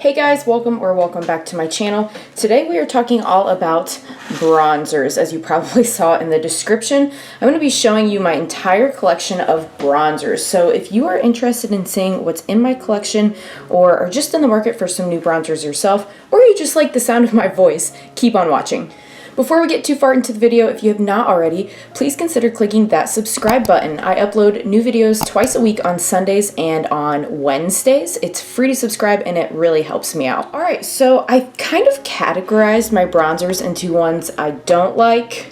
Hey guys, welcome back to my channel. Today we are talking all about bronzers. As you probably saw in the description, I'm going to be showing you my entire collection of bronzers. So if you are interested in seeing what's in my collection or are just in the market for some new bronzers yourself, or you just like the sound of my voice, keep on watching. Before we get too far into the video, if you have not already, please consider clicking that subscribe button. I upload new videos twice a week on Sundays and on Wednesdays. It's free to subscribe and it really helps me out. Alright, so I kind of categorized my bronzers into ones I don't like,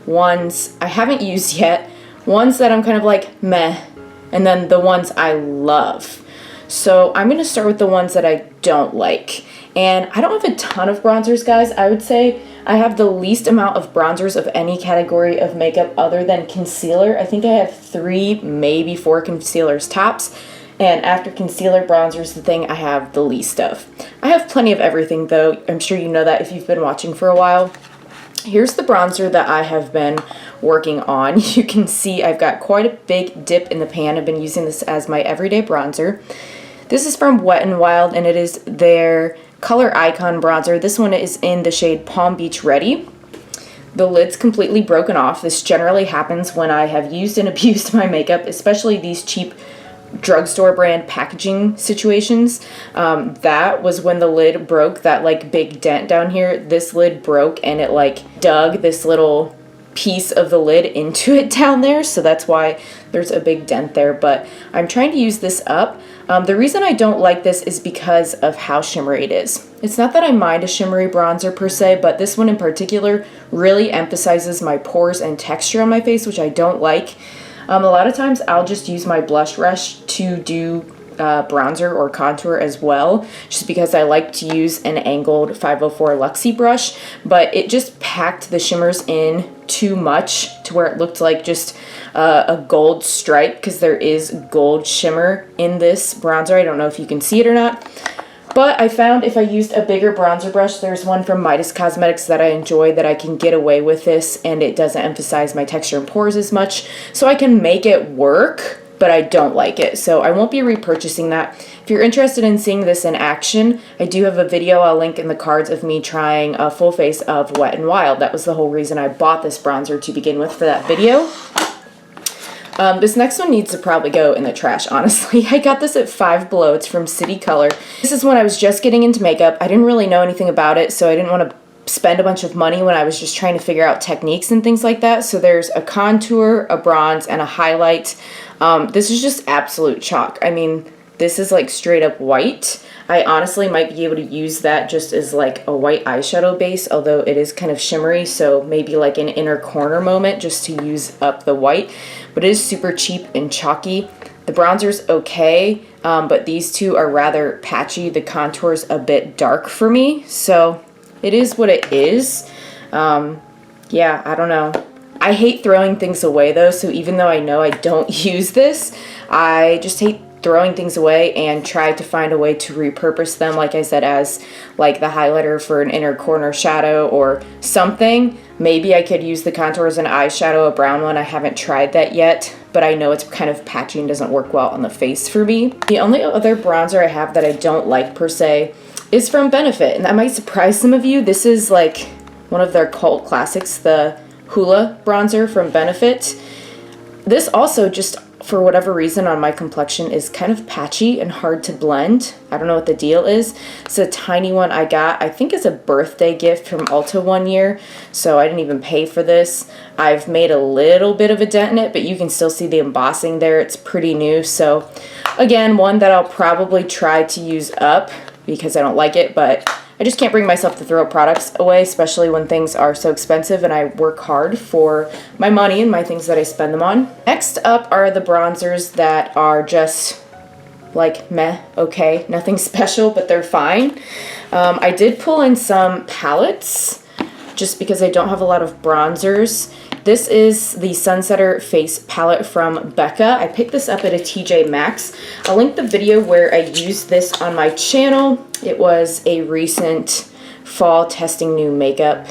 ones I haven't used yet, ones that I'm kind of like meh, and then the ones I love. So I'm going to start with the ones that I don't like. And I don't have a ton of bronzers, guys. I would say I have the least amount of bronzers of any category of makeup other than concealer. I think I have 3, maybe 4 concealers tops. And after concealer, bronzer is the thing I have the least of. I have plenty of everything though. I'm sure you know that if you've been watching for a while. Here's the bronzer that I have been working on. You can see I've got quite a big dip in the pan. I've been using this as my everyday bronzer. This is from Wet n Wild and it is their Color Icon bronzer. This one is in the shade Palm Beach Ready. The lid's completely broken off. This generally happens when I have used and abused my makeup, especially these cheap drugstore brand packaging situations. That was when the lid broke, that like big dent down here. This lid broke and it like dug this little piece of the lid into it down there, so that's why there's a big dent there, but I'm trying to use this up. The reason I don't like this is because of how shimmery it is. It's not that I mind a shimmery bronzer per se, but this one in particular really emphasizes my pores and texture on my face, which I don't like. A lot of times I'll just use my blush brush to do bronzer or contour as well, just because I like to use an angled 504 Luxie brush, but it just packed the shimmers in too much to where it looked like just a gold stripe, because there is gold shimmer in this bronzer. I don't know if you can see it or not, but I found if I used a bigger bronzer brush, there's one from Midas Cosmetics that I enjoy, that I can get away with this and it doesn't emphasize my texture and pores as much, so I can make it work, but I don't like it, so I won't be repurchasing that. If you're interested in seeing this in action, I do have a video I'll link in the cards of me trying a full face of Wet n Wild. That was the whole reason I bought this bronzer to begin with for that video. This next one needs to probably go in the trash, honestly. I got this at Five Below. It's from City Color. This is when I was just getting into makeup. I didn't really know anything about it, so I didn't want to spend a bunch of money when I was just trying to figure out techniques and things like that. So there's a contour, a bronze, and a highlight. This is just absolute chalk. I mean, this is like straight up white. I honestly might be able to use that just as like a white eyeshadow base, although it is kind of shimmery, so maybe like an inner corner moment just to use up the white. But it is super cheap and chalky. The bronzer's okay, but these two are rather patchy. The contour's a bit dark for me, so it is what it is. Yeah, I don't know. I hate throwing things away though, so even though I know I don't use this, I just hate throwing things away and try to find a way to repurpose them, like I said, as like the highlighter for an inner corner shadow or something. Maybe I could use the contour as an eyeshadow, a brown one. I haven't tried that yet, but I know it's kind of patchy and doesn't work well on the face for me. The only other bronzer I have that I don't like per se is from Benefit, and that might surprise some of you. This is like one of their cult classics, the Hula bronzer from Benefit. This also just, for whatever reason, on my complexion is kind of patchy and hard to blend. I don't know what the deal is. It's a tiny one I got, I think it's a birthday gift from Ulta one year, so I didn't even pay for this. I've made a little bit of a dent in it, but you can still see the embossing there. It's pretty new, so again, one that I'll probably try to use up because I don't like it, but I just can't bring myself to throw products away, especially when things are so expensive and I work hard for my money and my things that I spend them on. Next up are the bronzers that are just like meh, okay, nothing special, but they're fine. I did pull in some palettes just because I don't have a lot of bronzers. This is the Sunsetter Face Palette from Becca. I picked this up at a TJ Maxx. I'll link the video where I used this on my channel. It was a recent fall testing new makeup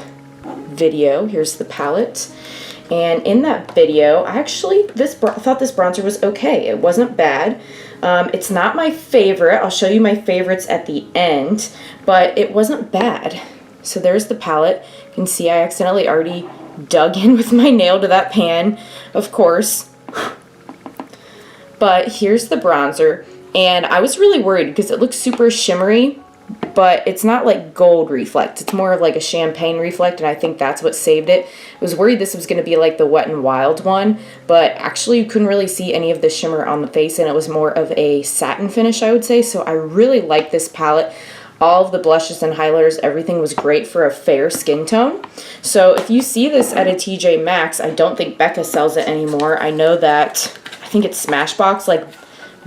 video. Here's the palette. And in that video, I actually thought this bronzer was okay. It wasn't bad. It's not my favorite. I'll show you my favorites at the end, but it wasn't bad. So there's the palette. You can see I accidentally already dug in with my nail to that pan, of course. But here's the bronzer, and I was really worried because it looks super shimmery, but it's not like gold reflect. It's more of like a champagne reflect, and I think that's what saved it. I was worried this was going to be like the Wet n Wild one, but actually you couldn't really see any of the shimmer on the face, and it was more of a satin finish, I would say. So I really like this palette. All of the blushes and highlighters, everything was great for a fair skin tone. So if you see this at a TJ Maxx, I don't think Becca sells it anymore. I know that, I think it's Smashbox, like,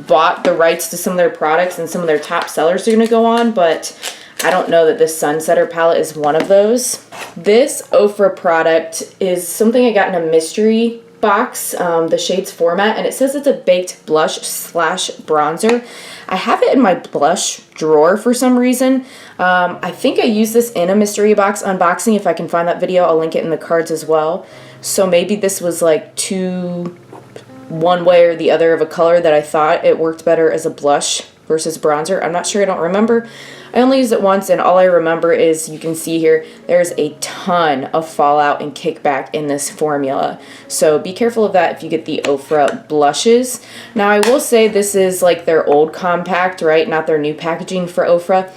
bought the rights to some of their products, and some of their top sellers are going to go on, but I don't know that this Sunsetter palette is one of those. This Ofra product is something I got in a mystery box, the shades Format, and it says it's a baked blush slash bronzer. I have it in my blush drawer for some reason. I think I used this in a mystery box unboxing. If I can find that video, I'll link it in the cards as well. So maybe this was like one way or the other of a color that I thought it worked better as a blush versus bronzer. I'm not sure, I don't remember. I only used it once, and all I remember is, you can see here, there's a ton of fallout and kickback in this formula. So be careful of that if you get the Ofra blushes. Now I will say this is like their old compact, right? Not their new packaging for Ofra.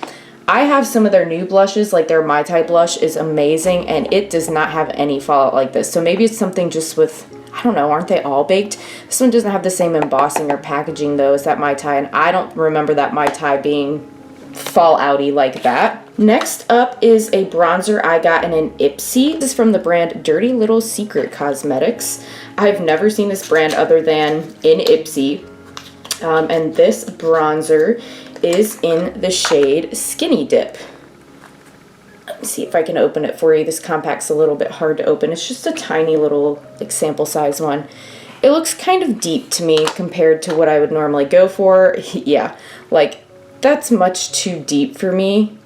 I have some of their new blushes, like their Mai Tai blush is amazing, and it does not have any fallout like this. So maybe it's something just with, I don't know, aren't they all baked? This one doesn't have the same embossing or packaging though as that Mai Tai, and I don't remember that Mai Tai being fallouty like that. Next up is a bronzer I got in an Ipsy. This is from the brand Dirty Little Secret Cosmetics. I've never seen this brand other than in Ipsy. And this bronzer is in the shade Skinny Dip. Let's see if I can open it for you. This compact's a little bit hard to open. It's just a tiny little like sample size one. It looks kind of deep to me compared to what I would normally go for. Yeah, like that's much too deep for me.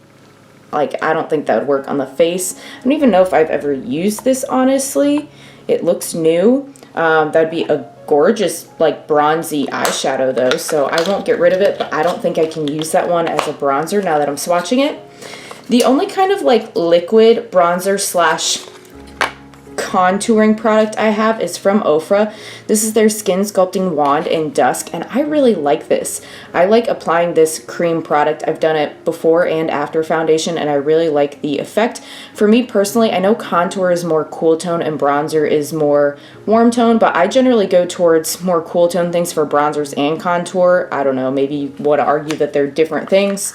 Like, I don't think that would work on the face. I don't even know if I've ever used this, honestly. It looks new. That'd be a gorgeous, like, bronzy eyeshadow, though, so I won't get rid of it, but I don't think I can use that one as a bronzer now that I'm swatching it. The only kind of, like, liquid bronzer slash contouring product I have is from Ofra. This is their Skin Sculpting Wand in Dusk, and I really like this. I like applying this cream product. I've done it before and after foundation, and I really like the effect. For me personally, I know contour is more cool tone and bronzer is more warm tone, but I generally go towards more cool tone things for bronzers and contour. I don't know, maybe you would argue that they're different things,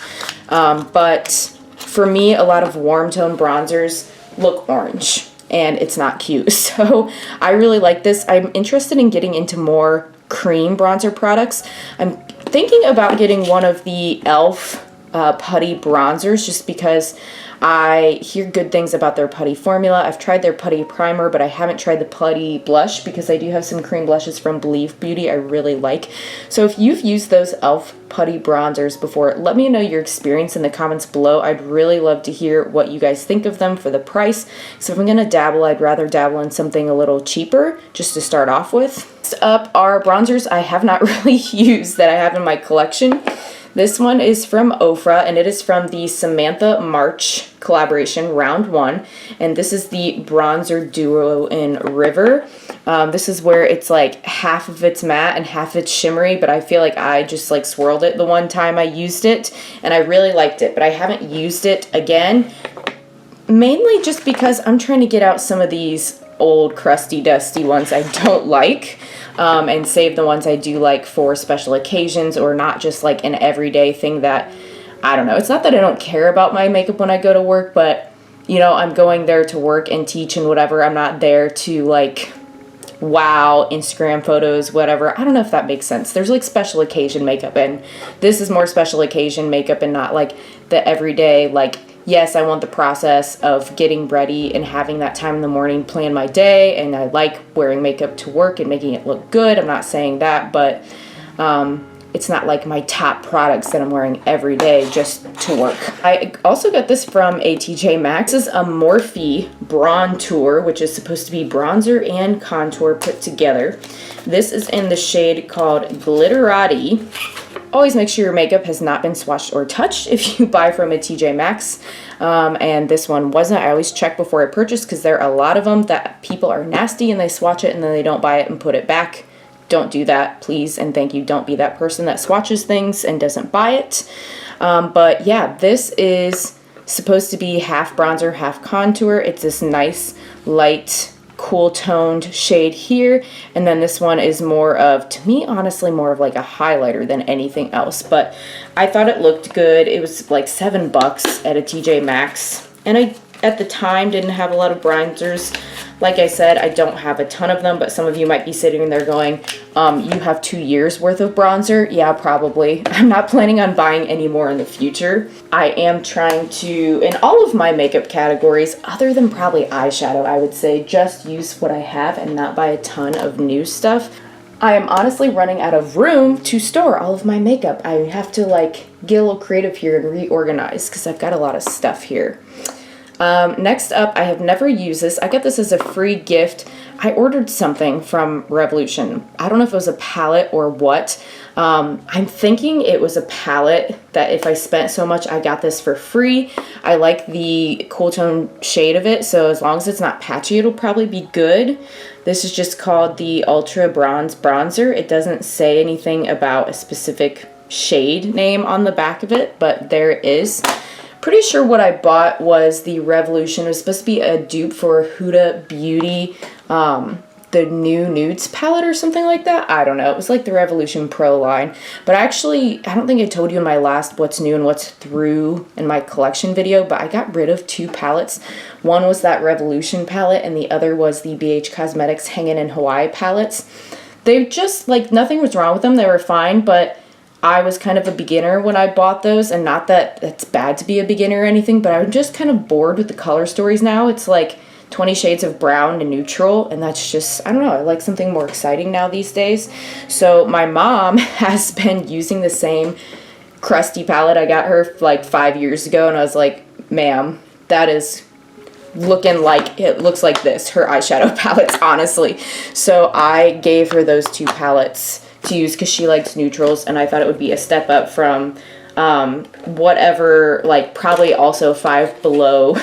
but for me, a lot of warm tone bronzers look orange, and it's not cute. So I really like this. I'm interested in getting into more cream bronzer products. I'm thinking about getting one of the e.l.f. putty bronzers just because I hear good things about their putty formula. I've tried their putty primer, but I haven't tried the putty blush because I do have some cream blushes from Believe Beauty I really like. So if you've used those e.l.f. putty bronzers before, let me know your experience in the comments below. I'd really love to hear what you guys think of them for the price. So if I'm going to dabble, I'd rather dabble in something a little cheaper just to start off with. Next up are bronzers I have not really used that I have in my collection. This one is from Ofra, and it is from the Samantha March collaboration, Round 1. And this is the bronzer duo in River. This is where it's like half of it's matte and half it's shimmery, but I feel like I just like swirled it the one time I used it, and I really liked it, but I haven't used it again, mainly just because I'm trying to get out some of these old crusty dusty ones I don't like. And save the ones I do like for special occasions, or not just like an everyday thing that, I don't know. It's not that I don't care about my makeup when I go to work, but, you know, I'm going there to work and teach and whatever. I'm not there to like, wow, Instagram photos, whatever. I don't know if that makes sense. There's like special occasion makeup, and this is more special occasion makeup and not like the everyday, like, yes, I want the process of getting ready and having that time in the morning plan my day, and I like wearing makeup to work and making it look good. I'm not saying that, but it's not like my top products that I'm wearing every day just to work. I also got this from a TJ Maxx. This is a Morphe Bronzer, which is supposed to be bronzer and contour put together. This is in the shade called Glitterati. Always make sure your makeup has not been swatched or touched if you buy from a TJ Maxx. And this one wasn't. I always check before I purchase because there are a lot of them that people are nasty and they swatch it and then they don't buy it and put it back. Don't do that, please, and thank you. Don't be that person that swatches things and doesn't buy it. But yeah, this is supposed to be half bronzer, half contour. It's this nice, light, cool toned shade here. And then this one is more of, to me, honestly, more of like a highlighter than anything else. But I thought it looked good. It was like $7 at a TJ Maxx. And I, at the time, didn't have a lot of bronzers. Like I said, I don't have a ton of them, but some of you might be sitting there going, you have 2 years worth of bronzer? Yeah, probably. I'm not planning on buying any more in the future. I am trying to, in all of my makeup categories, other than probably eyeshadow, I would say, just use what I have and not buy a ton of new stuff. I am honestly running out of room to store all of my makeup. I have to like get a little creative here and reorganize because I've got a lot of stuff here. Next up, I have never used this. I got this as a free gift. I ordered something from Revolution. I don't know if it was a palette or what. I'm thinking it was a palette that if I spent so much, I got this for free. I like the cool tone shade of it, so as long as it's not patchy, it'll probably be good. This is just called the Ultra Bronze Bronzer. It doesn't say anything about a specific shade name on the back of it, but there it is. Pretty sure what I bought was the Revolution. It was supposed to be a dupe for Huda Beauty, the new nudes palette or something like that. I don't know. It was like the Revolution Pro line. But actually, I don't think I told you in my last what's new and what's through in my collection video, but I got rid of 2 palettes. One was that Revolution palette and the other was the BH Cosmetics Hangin' in Hawaii palettes. They just, like, nothing was wrong with them. They were fine, but I was kind of a beginner when I bought those, and not that it's bad to be a beginner or anything, but I'm just kind of bored with the color stories now. It's like 20 shades of brown and neutral, and that's just, I don't know, I like something more exciting now these days. So my mom has been using the same crusty palette I got her like 5 years ago, and I was like, ma'am, that is looking like, it looks like this, her eyeshadow palettes, honestly. So I gave her those 2 palettes to use because she likes neutrals, and I thought it would be a step up from whatever, like probably also Five Below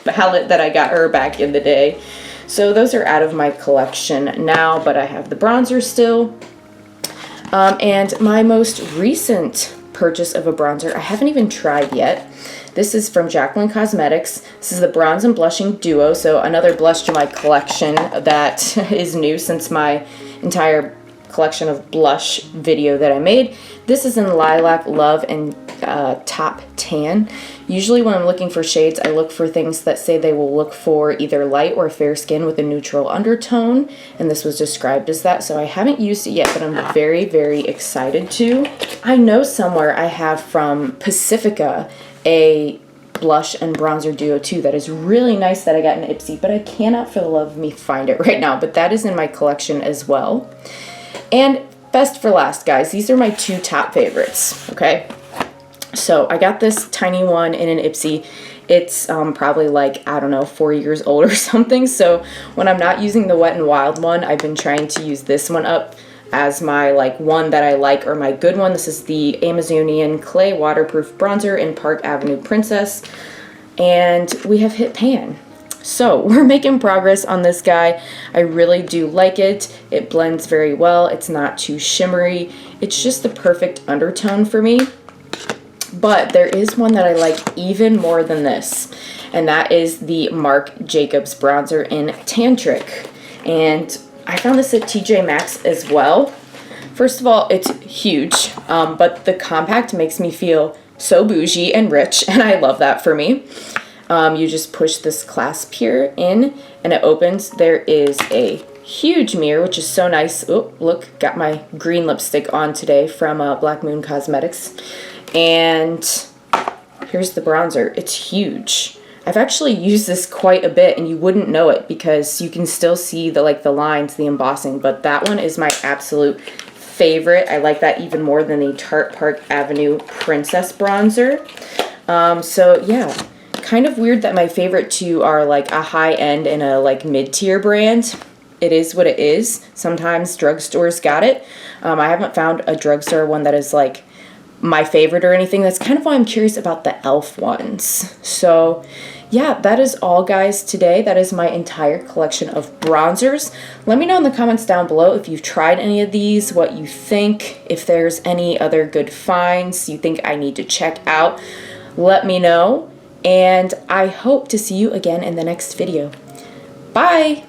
palette that I got her back in the day. So those are out of my collection now, but I have the bronzer still. And my most recent purchase of a bronzer, I haven't even tried yet. This is from Jacqueline Cosmetics. This is the Bronze and Blushing Duo, so another blush to my collection that is new since my entire collection of blush video that I made. This is in Lilac, Love, and Top Tan. Usually when I'm looking for shades, I look for things that say they will look for either light or fair skin with a neutral undertone, and this was described as that, so I haven't used it yet, but I'm very, very excited to. I know somewhere I have from Pacifica a blush and bronzer duo too that is really nice that I got in Ipsy, but I cannot for the love of me find it right now, but that is in my collection as well. And best for last, guys, these are my 2 top favorites, okay? So I got this tiny one in an Ipsy. It's probably like, I don't know, 4 years old or something. So when I'm not using the Wet n Wild one, I've been trying to use this one up as my like one that I like, or my good one. This is the Amazonian Clay Waterproof Bronzer in Park Avenue Princess. And we have hit pan. So we're making progress on this guy. I really do like it. It blends very well. It's not too shimmery. It's just the perfect undertone for me. But there is one that I like even more than this, and that is the Marc Jacobs bronzer in Tantric. And I found this at TJ Maxx as well. First of all, it's huge, but the compact makes me feel so bougie and rich, and I love that for me. You just push this clasp here in and it opens. There is a huge mirror, which is so nice. Oh, look, got my green lipstick on today from Black Moon Cosmetics. And here's the bronzer. It's huge. I've actually used this quite a bit, and you wouldn't know it because you can still see the lines, the embossing, but that one is my absolute favorite. I like that even more than the Tarte Park Avenue Princess Bronzer. So yeah, kind of weird that my favorite two are like a high-end and a like mid-tier brand. It is what it is. Sometimes drugstores got it. I haven't found a drugstore one that is like my favorite or anything. That's kind of why I'm curious about the e.l.f. ones. So yeah, that is all, guys, today. That is my entire collection of bronzers. Let me know in the comments down below if you've tried any of these, what you think, if there's any other good finds you think I need to check out. Let me know, and I hope to see you again in the next video. Bye!